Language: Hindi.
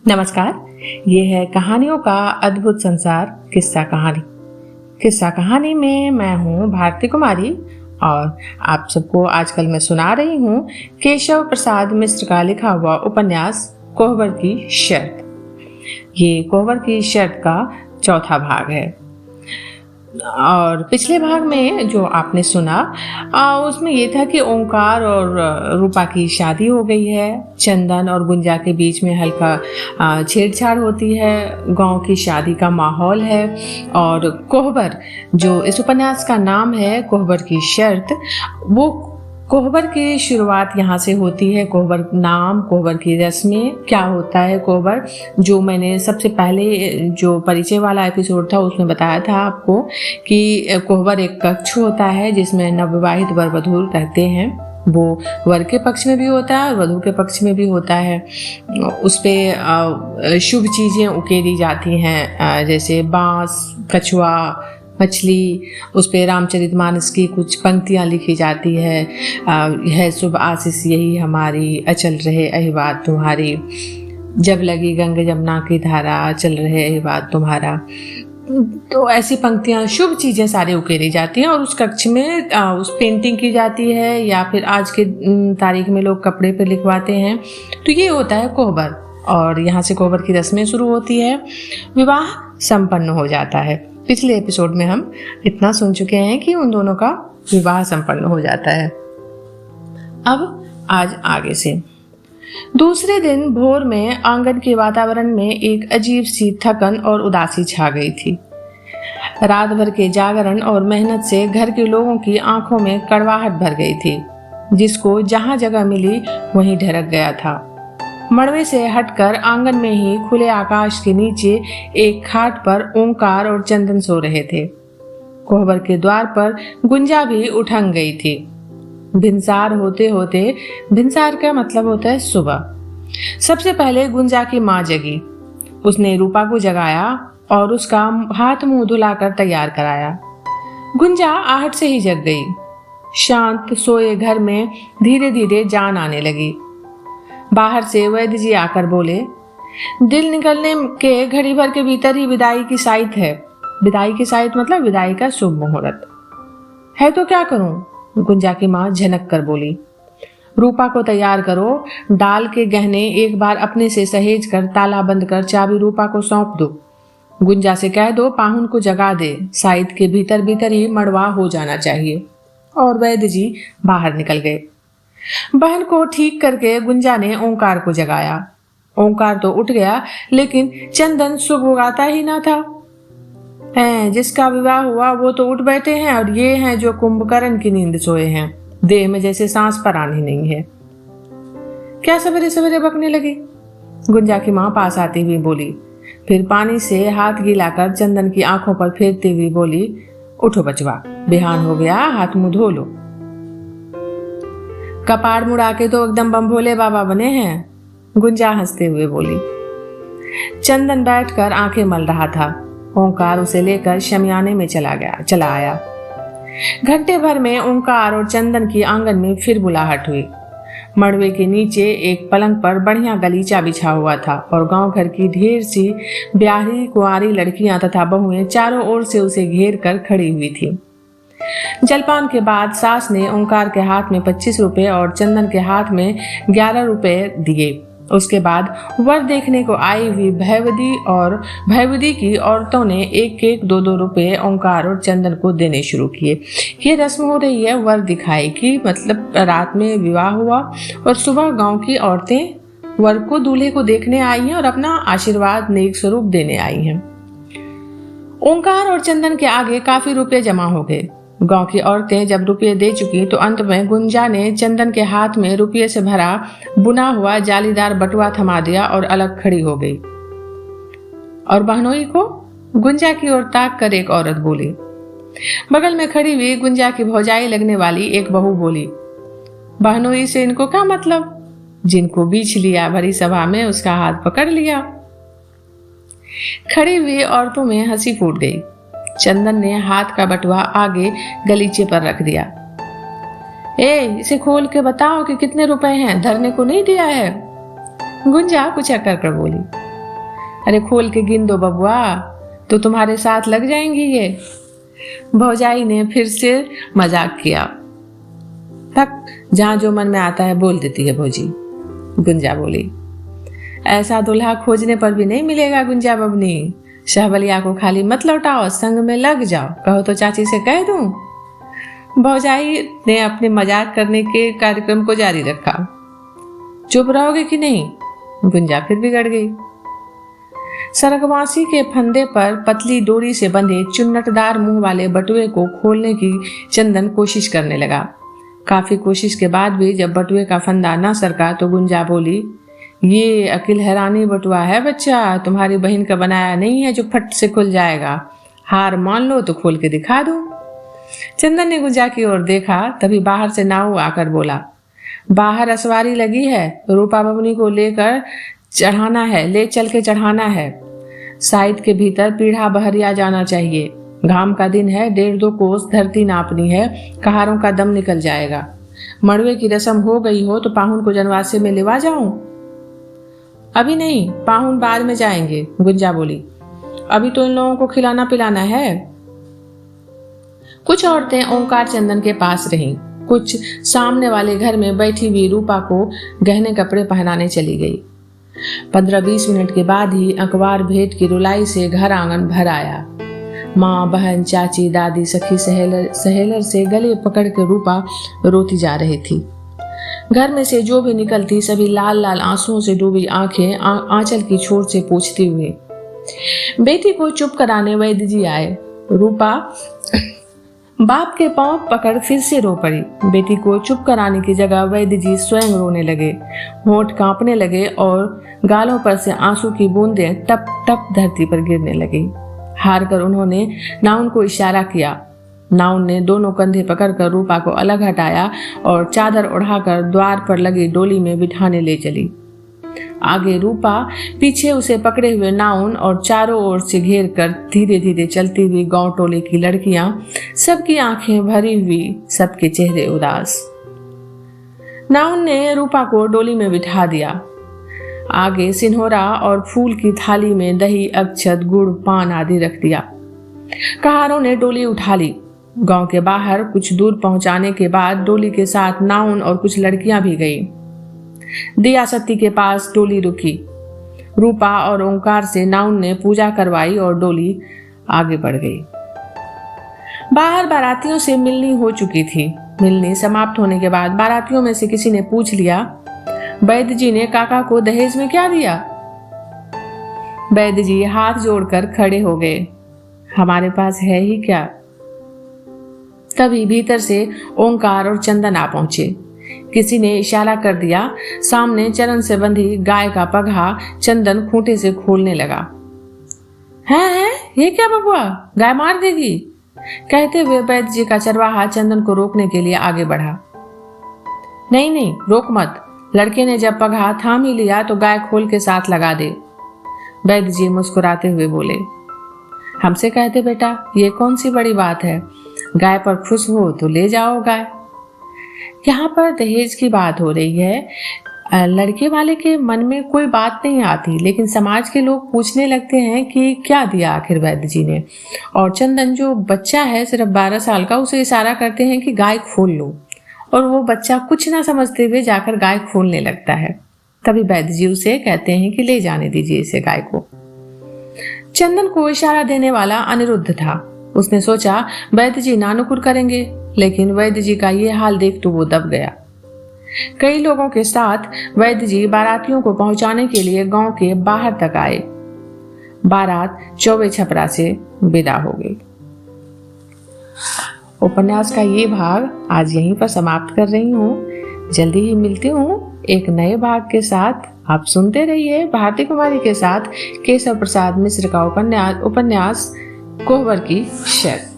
नमस्कार। ये है कहानियों का अद्भुत संसार किस्सा कहानी। किस्सा कहानी में मैं हूँ भारती कुमारी और आप सबको आजकल मैं सुना रही हूँ केशव प्रसाद मिश्र का लिखा हुआ उपन्यास कोहबर की शर्त। ये कोहबर की शर्त का चौथा भाग है और पिछले भाग में जो आपने सुना उसमें ये था कि ओंकार और रूपा की शादी हो गई है। चंदन और गुंजा के बीच में हल्का छेड़छाड़ होती है। गांव की शादी का माहौल है और कोहबर, जो इस उपन्यास का नाम है कोहबर की शर्त, वो कोहबर की शुरुआत यहाँ से होती है। कोहबर नाम, कोहबर की रस्में, क्या होता है कोहबर, जो मैंने सबसे पहले जो परिचय वाला एपिसोड था उसमें बताया था आपको कि कोहबर एक कक्ष होता है जिसमें नवविवाहित वर वधू रहते हैं। वो वर के पक्ष में भी होता है और वधू के पक्ष में भी होता है। उस पे शुभ चीज़ें उकेरी जाती हैं, जैसे बांस, कछुआ, मछली। उस पे रामचरितमानस की कुछ पंक्तियाँ लिखी जाती है शुभ आशीष यही हमारी, अचल रहे अहिबात तुम्हारी, जब लगी गंग जमुना की धारा, चल रहे अहिबात तुम्हारा। तो ऐसी पंक्तियाँ, शुभ चीज़ें सारे उकेरी जाती हैं और उस कक्ष में उस पेंटिंग की जाती है या फिर आज के तारीख में लोग कपड़े पे लिखवाते हैं। तो ये होता है कोहबर और यहाँ से कोहबर की रस्में शुरू होती है। विवाह संपन्न हो जाता है। पिछले एपिसोड में हम इतना सुन चुके हैं कि उन दोनों का विवाह संपन्न हो जाता है। अब आज आगे से। दूसरे दिन भोर में आंगन के वातावरण में एक अजीब सी थकन और उदासी छा गई थी। रात भर के जागरण और मेहनत से घर के लोगों की आंखों में कड़वाहट भर गई थी। जिसको जहां जगह मिली वहीं ढरक गया था। मड़वे से हटकर आंगन में ही खुले आकाश के नीचे एक खाट पर ओंकार और चंदन सो रहे थे। कोहबर के द्वार पर गुंजा भी उठंग गई थी। भिनसार होते होते, भिनसार का मतलब होता है सुबह, सबसे पहले गुंजा की माँ जगी। उसने रूपा को जगाया और उसका हाथ मुंह धुलाकर तैयार कराया। गुंजा आहट से ही जग गई। शांत सोए घर में धीरे धीरे जान आने लगी। बाहर से वैद्य जी आकर बोले, दिल निकलने के घड़ी भर के भीतर ही विदाई की साइत है। विदाई की साइत मतलब विदाई का शुभ मुहूर्त है। तो क्या करूं? गुंजा की माँ झनक कर बोली, रूपा को तैयार करो। डाल के गहने एक बार अपने से सहेज कर ताला बंद कर चाबी रूपा को सौंप दो। गुंजा से कह दो पाहुन को जगा दे। साइत के भीतर भीतर ही मड़वा हो जाना चाहिए। और वैद्य जी बाहर निकल गए। बहन को ठीक करके गुंजा ने ओंकार को जगाया। ओंकार तो उठ गया, लेकिन चंदन सुबह उगाता ही ना था। जिसका विवाह हुआ वो तो उठ बैठे हैं और ये हैं जो कुंभकर्ण की नींद सोए हैं। देह में जैसे सांस परान ही नहीं है। क्या सवेरे सवेरे बकने लगी? गुंजा की माँ पास आती हुई बोली। फिर पानी से हाथ गीला कर चंदन की आंखों पर फेरती हुई बोली, उठो बचवा, बिहान हो गया, हाथ मुंह धो लो। कपाड़ मुड़ा के तो एकदम बम भोले बाबा बने हैं, गुंजा हंसते हुए बोली। चंदन बैठकर आंखें मल रहा था। ओंकार उसे लेकर शमियाने में चला आया। घंटे भर में ओंकार और चंदन की आंगन में फिर बुलाहट हुई। मड़वे के नीचे एक पलंग पर बढ़िया गलीचा बिछा हुआ था और गांव घर की ढेर सी ब्याही कुंवारी लड़कियां तथा बहुएं चारों ओर से उसे घेर कर खड़ी हुई थी। जलपान के बाद सास ने ओंकार के हाथ में 25 रुपए और चंदन के हाथ में 11 रुपए दिए। उसके बाद वर देखने को आई हुई भैवदी की औरतों ने एक एक 2-2 रुपए ओंकार और चंदन को देने शुरू किए। ये रस्म हो रही है वर दिखाई की, मतलब रात में विवाह हुआ और सुबह गांव की औरतें वर को, दूल्हे को देखने आई हैं और अपना आशीर्वाद नेक स्वरूप देने आई हैं। ओंकार और चंदन के आगे काफी रुपए जमा हो गए। गांव की औरतें जब रुपये दे चुकी तो अंत में गुंजा ने चंदन के हाथ में रुपये से भरा बुना हुआ जालीदार बटुआ थमा दिया और अलग खड़ी हो गई। और बहनोई को? गुंजा की ओर ताक कर एक औरत बोली। बगल में खड़ी हुई गुंजा की भौजाई लगने वाली एक बहू बोली, बहनोई से इनको क्या मतलब? जिनको बीच लिया भरी सभा में उसका हाथ पकड़ लिया। खड़ी हुई औरतों में हंसी फूट गई। चंदन ने हाथ का बटुआ आगे गलीचे पर रख दिया। इसे खोल के बताओ कि कितने रुपए हैं, धरने को नहीं दिया है। गुंजा कुछ अकड़ कर बोली। अरे खोल के गिन दो बबुआ, तो तुम्हारे साथ लग जाएंगी ये। भौजाई ने फिर से मजाक किया। तक जहां जो मन में आता है बोल देती है भौजी, गुंजा बोली। ऐसा दूल्हा खोजने पर भी नहीं मिलेगा गुंजा बबनी। शहबलिया को खाली मत लौटाओ, संग में लग जाओ। कहो तो चाची से कह दूं। भौजाई ने अपने मजाक करने के कार्यक्रम को जारी रखा। चुप रहोगे कि नहीं? गुंजा फिर बिगड़ गई। सरगवासी के फंदे पर पतली डोरी से बंधे चुन्नटदार मुंह वाले बटुए को खोलने की चंदन कोशिश करने लगा। काफी कोशिश के बाद भी जब बटुए का फंदा न सरका तो गुंजा बोली, ये अकिल हैरानी बटुआ है बच्चा, तुम्हारी बहन का बनाया नहीं है जो फट से खुल जाएगा। हार मान लो तो खोल के दिखा दूं। चंदन ने गुंजा की ओर देखा, तभी बाहर से नाऊ आकर बोला, बाहर असवारी लगी है, रूपा बबनी को लेकर चढ़ाना है, ले चल के चढ़ाना है। साइड के भीतर पीढ़ा बहरिया जाना चाहिए। घाम का दिन है, 1.5-2 कोस धरती नापनी है, कहारों का दम निकल जाएगा। मड़वे की रस्म हो गई हो तो पाहुन को जनवासे में लेवा जाऊं? अभी नहीं, पाहुन बाद में जाएंगे, गुंजा बोली। अभी तो इन लोगों को खिलाना पिलाना है। कुछ औरतें ओंकार चंदन के पास रहीं, कुछ सामने वाले घर में बैठी हुई रूपा को गहने कपड़े पहनाने चली गई। 15-20 मिनट के बाद ही अखबार भेंट की रुलाई से घर आंगन भर आया। माँ, बहन, चाची, दादी, सखी, सहेलर से गले पकड़ के रूपा रोती जा रही थी। घर में से जो भी निकलती सभी लाल लाल आंसुओं से डूबी आंखें आंचल की छोर से पूछती हुई। बेटी को चुप कराने वैद्य जी आए। रूपा बाप के पांव पकड़ फिर से रो पड़ी। बेटी को चुप कराने की जगह वैद्य जी स्वयं रोने लगे। होंठ कांपने लगे और गालों पर से आंसू की बूंदें टप टप धरती पर गिरने लगी। हार कर उन्होंने नाउन को इशारा किया। नाउन ने दोनों कंधे पकड़कर रूपा को अलग हटाया और चादर उड़ाकर द्वार पर लगी डोली में बिठाने ले चली। आगे रूपा, पीछे उसे पकड़े हुए नाउन और चारों ओर से घेर कर धीरे धीरे चलती हुई गांव टोले की लड़कियां, सबकी आंखें भरी हुई, सबके चेहरे उदास। नाउन ने रूपा को डोली में बिठा दिया। आगे सिन्होरा और फूल की थाली में दही, अक्षत, गुड़, पान आदि रख दिया। कहारों ने डोली उठा ली। गांव के बाहर कुछ दूर पहुंचाने के बाद डोली के साथ नाउन और कुछ लड़कियां भी गईं। दिया सत्ती के पास डोली रुकी। रूपा और ओंकार से नाउन ने पूजा करवाई और डोली आगे बढ़ गई। बाहर बारातियों से मिलनी हो चुकी थी। मिलनी समाप्त होने के बाद बारातियों में से किसी ने पूछ लिया, वैद्य जी ने काका को दहेज में क्या दिया? वैद्य जी हाथ जोड़कर खड़े हो गए, हमारे पास है ही क्या। तभी भीतर से ओंकार और चंदन आ पहुंचे। किसी ने इशारा कर दिया। सामने चरण से बंधी गाय का पगहा चंदन खूंटे से खोलने लगा। है ये क्या बबुआ, गाय मार देगी? कहते हुए वैद्य जी का चरवाहा चंदन को रोकने के लिए आगे बढ़ा। नहीं, रोक मत। लड़के ने जब पगहा थाम ही लिया तो गाय खोल के साथ लगा दे। वैद्य जी मुस्कुराते हुए बोले, हमसे कहते बेटा, ये कौन सी बड़ी बात है? गाय पर खुश हो तो ले जाओ गाय। यहाँ पर दहेज की बात हो रही है। लड़के वाले के मन में कोई बात नहीं आती, लेकिन समाज के लोग पूछने लगते हैं कि क्या दिया आखिर वैद्य जी ने। और चंदन जो बच्चा है सिर्फ 12 साल का, उसे इशारा करते हैं कि गाय खोल लो, और वो बच्चा कुछ ना समझते हुए जाकर गाय खोलने लगता है। तभी वैद्य जी उसे कहते हैं कि ले जाने दीजिए इसे गाय को। चंदन को इशारा देने वाला अनिरुद्ध था। उसने सोचा वैद्य जी नानुकुर करेंगे, लेकिन वैद्य जी का ये हाल देख तो वो दब गया। कई लोगों के साथ वैद्य जी बारातियों को पहुंचाने के लिए गांव के बाहर तक आए। बारात चौबे छपरा से विदा हो गई। उपन्यास का ये भाग आज यहीं पर समाप्त कर रही हूँ। जल्दी ही मिलती हूँ एक नए भाग के साथ। आप सुनते रहिए भारती कुमारी के साथ केशव प्रसाद मिश्र का उपन्यास कोहबर की शर्त।